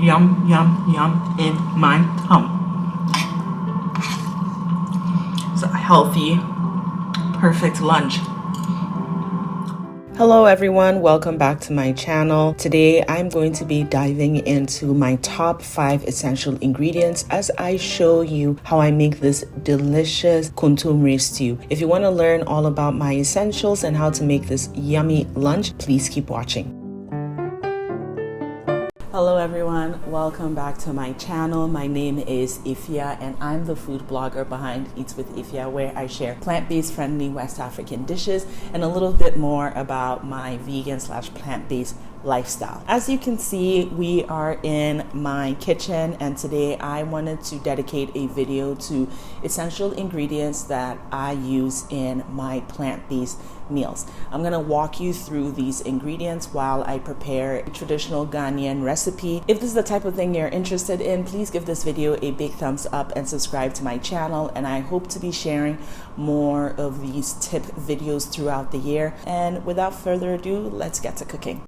yum, yum, yum in my tongue. It's a healthy, perfect lunch. Hello everyone, welcome back to my channel. Today I'm going to be diving into my top 5 essential ingredients as I show you how I make this delicious kontomire stew. If you want to learn all about my essentials and how to make this yummy lunch, please keep watching. Hello everyone, welcome back to my channel. My name is Ifya and I'm the food blogger behind Eats with Ifya, where I share plant-based friendly West African dishes and a little bit more about my vegan/plant-based lifestyle. As you can see, we are in my kitchen and today I wanted to dedicate a video to essential ingredients that I use in my plant-based meals. I'm gonna walk you through these ingredients while I prepare a traditional Ghanaian recipe. If this is the type of thing you're interested in, please give this video a big thumbs up and subscribe to my channel, and I hope to be sharing more of these tip videos throughout the year. And without further ado, let's get to cooking.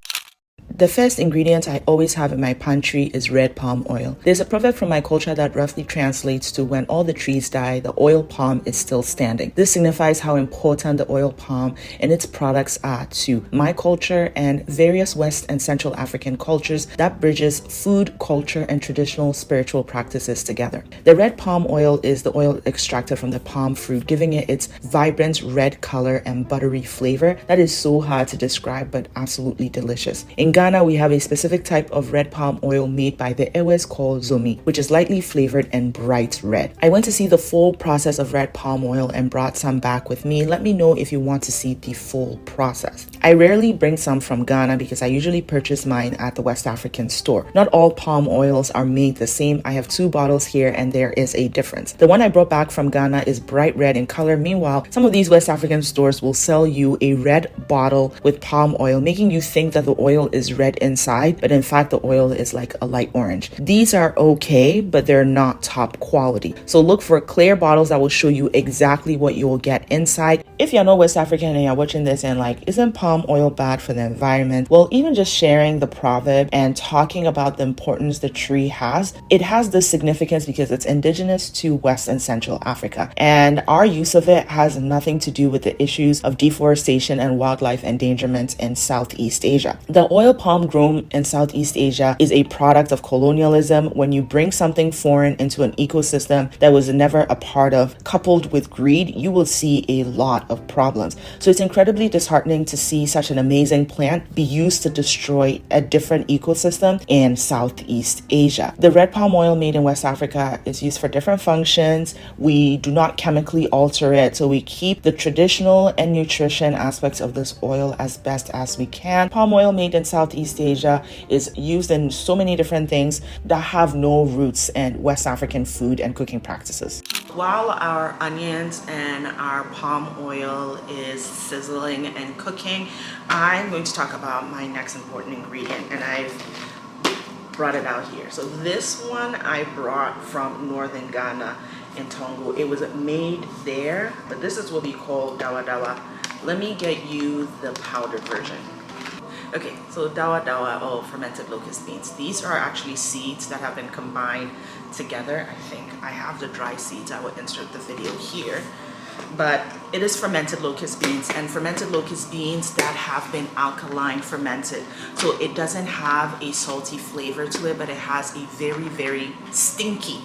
The first ingredient I always have in my pantry is red palm oil. There's a proverb from my culture that roughly translates to when all the trees die, the oil palm is still standing. This signifies how important the oil palm and its products are to my culture and various West and Central African cultures that bridges food, culture, and traditional spiritual practices together. The red palm oil is the oil extracted from the palm fruit, giving it its vibrant red color and buttery flavor that is so hard to describe but absolutely delicious. In Ghana, we have a specific type of red palm oil made by the Ewes called zomi, which is lightly flavored and bright red. I went to see the full process of red palm oil and brought some back with me. Let me know if you want to see the full process. I rarely bring some from Ghana because I usually purchase mine at the West African store. Not all palm oils are made the same. I have 2 bottles here and there is a difference. The one I brought back from Ghana is bright red in color. Meanwhile, some of these West African stores will sell you a red bottle with palm oil, making you think that the oil is red inside, but in fact the oil is like a light orange. These are okay, but they're not top quality. So look for clear bottles that will show you exactly what you will get inside. If you're not West African and you're watching this and like, isn't palm oil bad for the environment? Well, even just sharing the proverb and talking about the importance the tree has, it has this significance because it's indigenous to West and Central Africa. And our use of it has nothing to do with the issues of deforestation and wildlife endangerment in Southeast Asia. The oil palm grown in Southeast Asia is a product of colonialism. When you bring something foreign into an ecosystem that was never a part of, coupled with greed, you will see a lot of problems. So it's incredibly disheartening to see such an amazing plant be used to destroy a different ecosystem in Southeast Asia. The red palm oil made in West Africa is used for different functions. We do not chemically alter it, so we keep the traditional and nutrition aspects of this oil as best as we can. Palm oil made in Southeast Asia is used in so many different things that have no roots in West African food and cooking practices. While our onions and our palm oil is sizzling and cooking, I'm going to talk about my next important ingredient, and I've brought it out here. So this one I brought from northern Ghana in Tongo. It was made there, but this is what we call Dawa Dawa. Let me get you the powdered version. Okay, so Dawa Dawa, or fermented locust beans. These are actually seeds that have been combined together. I think I have the dry seeds. I will insert the video here. But it is fermented locust beans, and fermented locust beans that have been alkaline fermented. So it doesn't have a salty flavor to it, but it has a very, very stinky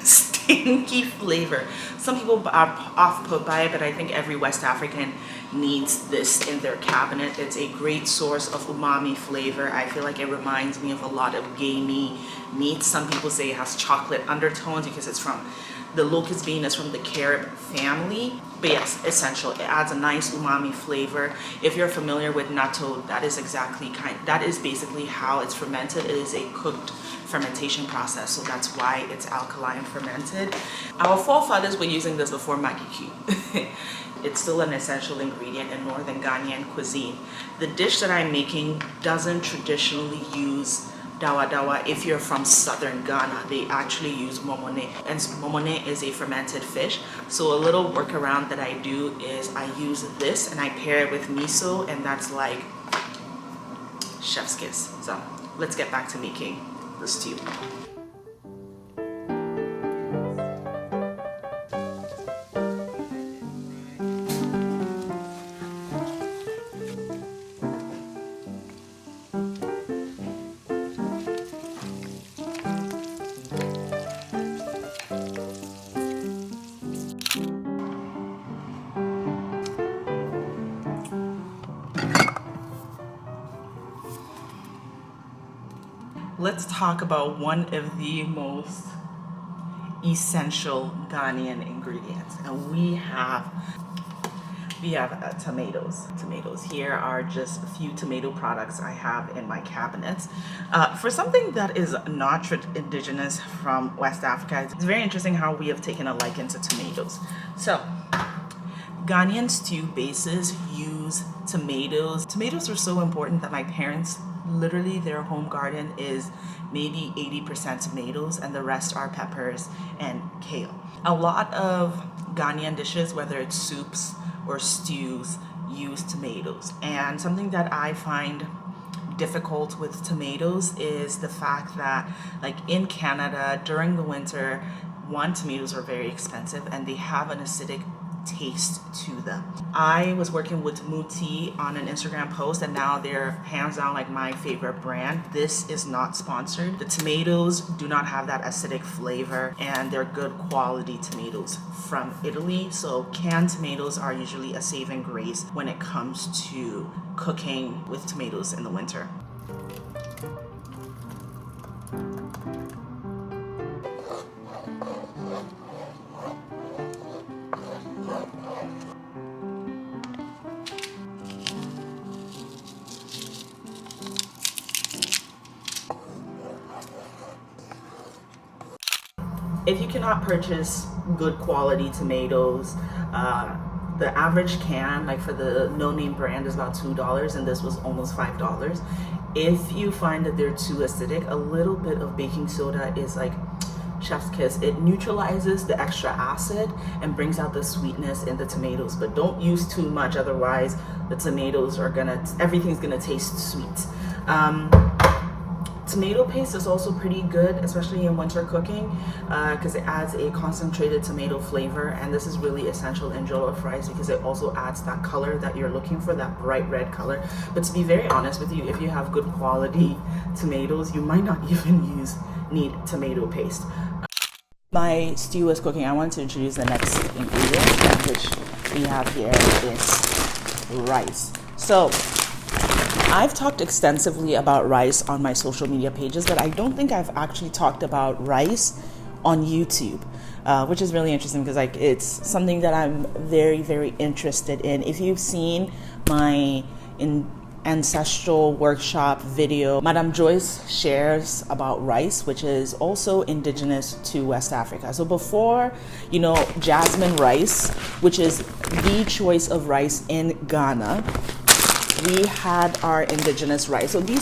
flavor. Some people are off-put by it, but I think every West African needs this in their cabinet. It's a great source of umami flavor. I feel like it reminds me of a lot of gamey meats. Some people say it has chocolate undertones because it's from the locust bean is from the carob family. But yes, essential. It adds a nice umami flavor. If you're familiar with natto, that is basically how it's fermented. It is a cooked fermentation process, so that's why it's alkaline fermented. Our forefathers were using this before Maggi Cube. It's still an essential ingredient in northern Ghanaian cuisine. The dish that I'm making doesn't traditionally use Dawa Dawa. If you're from southern Ghana, they actually use momone, and momone is a fermented fish. So a little workaround that I do is I use this and I pair it with miso, and that's like chef's kiss. So let's get back to making the stew. let's talk about one of the most essential Ghanaian ingredients, and we have tomatoes. Tomatoes. Here are just a few tomato products I have in my cabinets. For something that is not indigenous from West Africa, it's very interesting how we have taken a liking to tomatoes. So, Ghanaian stew bases use tomatoes. Tomatoes are so important that my parents, literally their home garden is maybe 80% tomatoes and the rest are peppers and kale. A lot of Ghanaian dishes, whether it's soups or stews, use tomatoes. And something that I find difficult with tomatoes is the fact that, like in Canada, during the winter, tomatoes are very expensive and they have an acidic taste to them. I was working with Muti on an Instagram post, and now they're hands down like my favorite brand. This is not sponsored. The tomatoes do not have that acidic flavor, and they're good quality tomatoes from Italy. So canned tomatoes are usually a saving grace when it comes to cooking with tomatoes in the winter. If you cannot purchase good quality tomatoes, the average can, like for the no-name brand, is about $2, and this was almost $5. If you find that they're too acidic, a little bit of baking soda is like chef's kiss. It neutralizes the extra acid and brings out the sweetness in the tomatoes, but don't use too much, otherwise the tomatoes everything's gonna taste sweet. Tomato paste is also pretty good, especially in winter cooking, because it adds a concentrated tomato flavor, and this is really essential in jollof rice because it also adds that color that you're looking for, that bright red color. But to be very honest with you, if you have good quality tomatoes, you might not even need tomato paste. My stew is cooking. I want to introduce the next ingredient, which we have here is rice. So I've talked extensively about rice on my social media pages, but I don't think I've actually talked about rice on YouTube, which is really interesting because it's something that I'm very, very interested in. If you've seen my ancestral workshop video, Madame Joyce shares about rice, which is also indigenous to West Africa. So before, jasmine rice, which is the choice of rice in Ghana, we had our indigenous rice. So they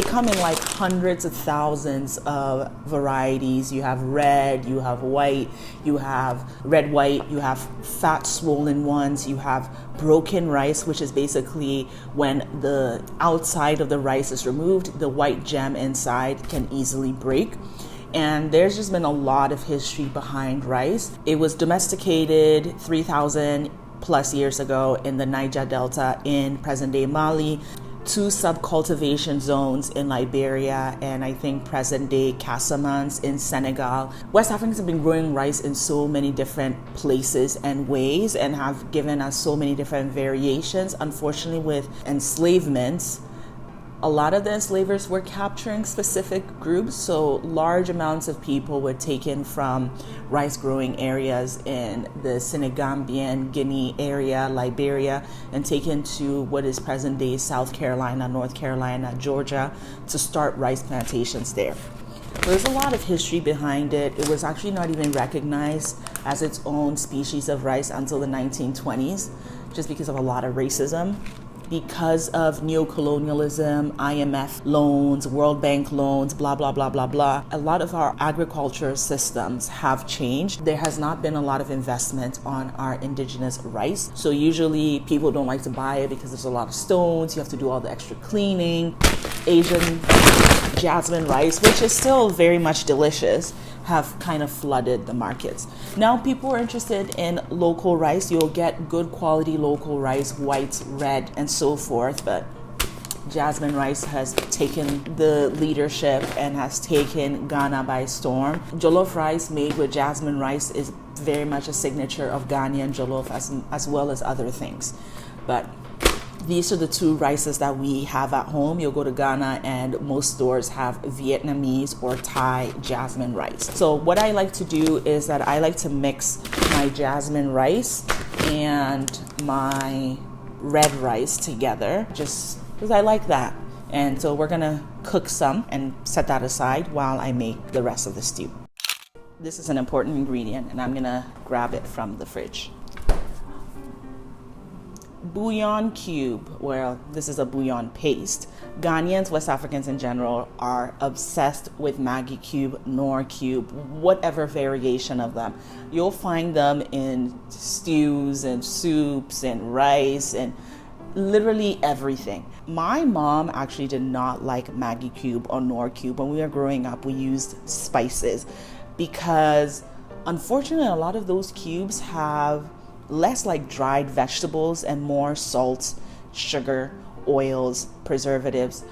come in like hundreds of thousands of varieties. You have red, you have white, you have red white, you have fat swollen ones, you have broken rice, which is basically when the outside of the rice is removed, the white gem inside can easily break. And there's just been a lot of history behind rice. It was domesticated 3,000 plus years ago in the Niger Delta in present-day Mali, 2 sub-cultivation zones in Liberia, and I think present-day Casamance in Senegal. West Africans have been growing rice in so many different places and ways and have given us so many different variations. Unfortunately, with enslavement, a lot of the enslavers were capturing specific groups, so large amounts of people were taken from rice growing areas in the Senegambian, Guinea area, Liberia, and taken to what is present day South Carolina, North Carolina, Georgia, to start rice plantations there. There's a lot of history behind it. It was actually not even recognized as its own species of rice until the 1920s, just because of a lot of racism. Because of neocolonialism, IMF loans, World Bank loans, blah, blah, blah, blah, blah. A lot of our agriculture systems have changed. There has not been a lot of investment on our indigenous rice. So usually people don't like to buy it because there's a lot of stones. You have to do all the extra cleaning. Asian jasmine rice, which is still very much delicious, have kind of flooded the markets. Now people are interested in local rice. You'll get good quality local rice, white, red, and so forth, but jasmine rice has taken the leadership and has taken Ghana by storm. Jollof rice made with jasmine rice is very much a signature of Ghanaian jollof as well as other things. But These are the two rices that we have at home. You'll go to Ghana and most stores have Vietnamese or Thai jasmine rice. So what I like to do is that I like to mix my jasmine rice and my red rice together, just because I like that. And so we're gonna cook some and set that aside while I make the rest of the stew. This is an important ingredient and I'm gonna grab it from the fridge. Bouillon cube. Well, this is a bouillon paste. Ghanaians, West Africans in general, are obsessed with Maggi cube, Nor cube, whatever variation of them. You'll find them in stews and soups and rice and literally everything. My mom actually did not like Maggi cube or Nor cube. When we were growing up, we used spices because unfortunately a lot of those cubes have less like dried vegetables and more salt, sugar, oils, preservatives.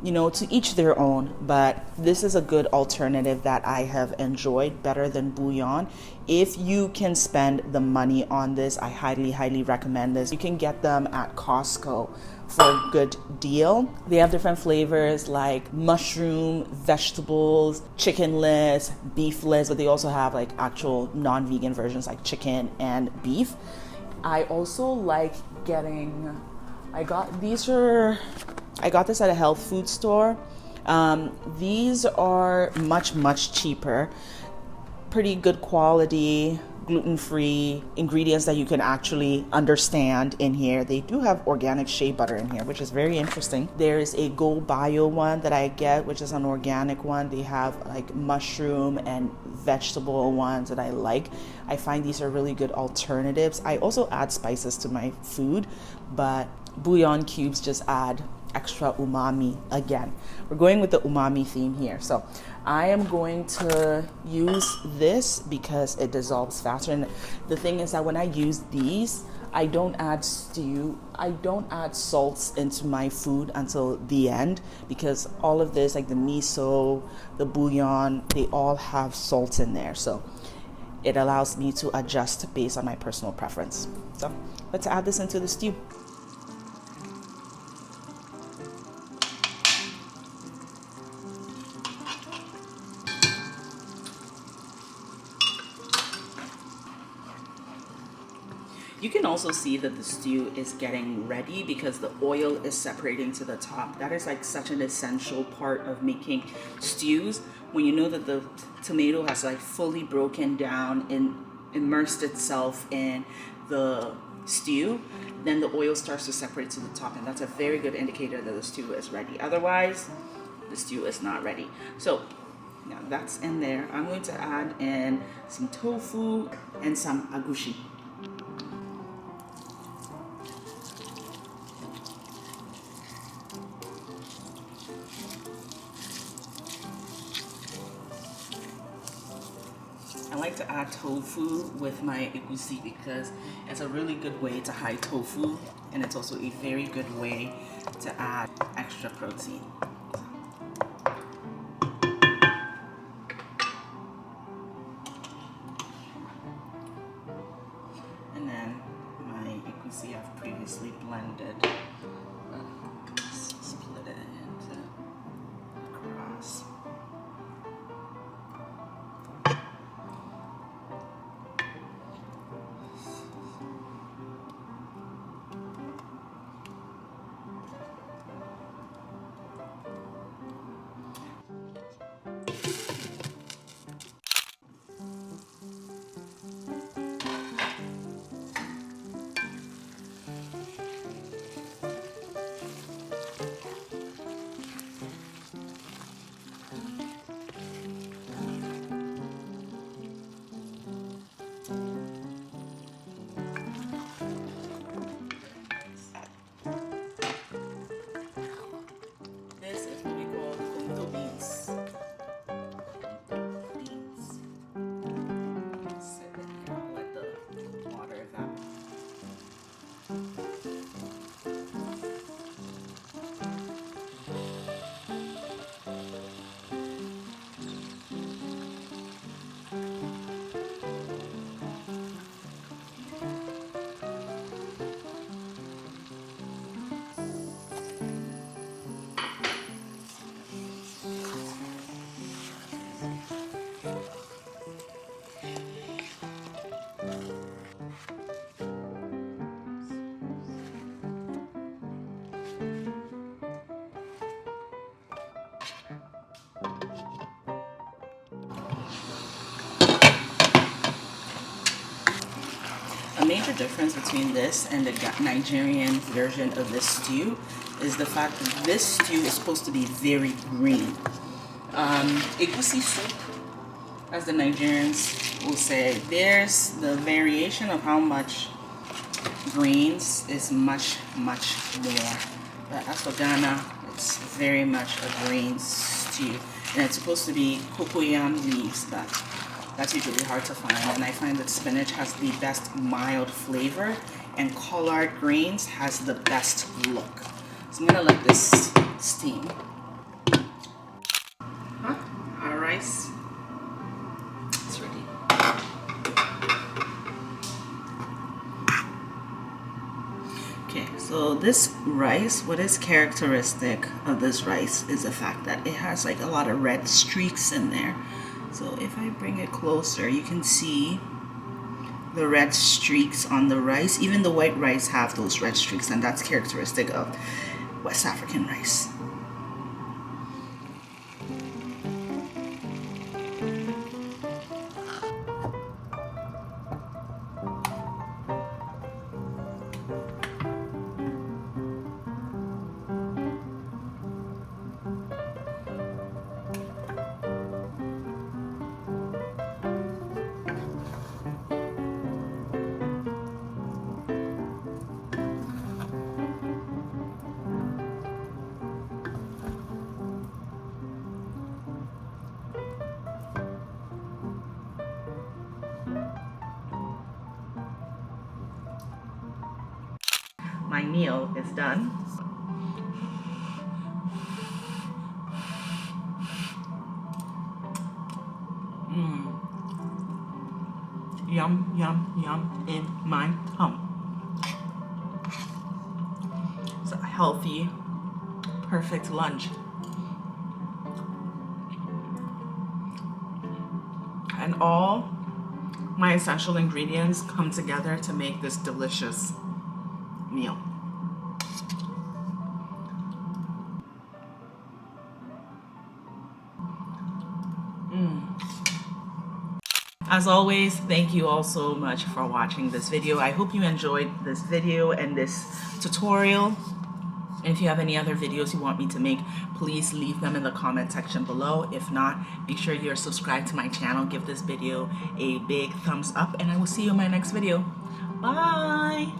You know, to each their own, but this is a good alternative that I have enjoyed better than bouillon. If you can spend the money on this, I highly recommend this. You can get them at Costco for a good deal. They have different flavors like mushroom, vegetables, chickenless, beefless, but they also have like actual non-vegan versions like chicken and beef. I also like getting, I got this at a health food store. These are much cheaper, pretty good quality, gluten-free ingredients that you can actually understand in here. They do have organic shea butter in here, which is very interesting. There's a Go Bio one that I get, which is an organic one. They have like mushroom and vegetable ones that I like. I find these are really good alternatives. I also add spices to my food, but bouillon cubes just add extra umami again. We're going with the umami theme here. So I am going to use this because it dissolves faster. And the thing is that when I use these, I don't add salts into my food until the end, because all of this, like the miso, the bouillon, they all have salt in there. So it allows me to adjust based on my personal preference. So let's add this into the stew. You can also see that the stew is getting ready because the oil is separating to the top. That is like such an essential part of making stews. When you know that the tomato has like fully broken down and immersed itself in the stew, then the oil starts to separate to the top, and that's a very good indicator that the stew is ready. Otherwise, the stew is not ready. So now that's in there. I'm going to add in some tofu and some agushi. I like to add tofu with my egusi because it's a really good way to hide tofu, and it's also a very good way to add extra protein. And then my egusi I've previously blended. Split it into across. major difference between this and the Nigerian version of this stew is the fact that this stew is supposed to be very green. Egusi soup, as the Nigerians will say, there's the variation of how much greens is much more. But as for Ghana, it's very much a green stew, and it's supposed to be cocoyam leaves, but that's usually hard to find. And I find that spinach has the best mild flavor, and collard greens has the best look. So I'm gonna let this steam. Our rice is ready. Okay, so this rice, what is characteristic of this rice is the fact that it has like a lot of red streaks in there. So if I bring it closer, you can see the red streaks on the rice. Even the white rice have those red streaks, and that's characteristic of West African rice. My meal is done. Yum, yum, yum in my tongue. It's a healthy, perfect lunch. And all my essential ingredients come together to make this delicious meal. As always, thank you all so much for watching this video. I hope you enjoyed this video and this tutorial. And if you have any other videos you want me to make, please leave them in the comment section below. If not, make sure you're subscribed to my channel. Give this video a big thumbs up, and I will see you in my next video. Bye!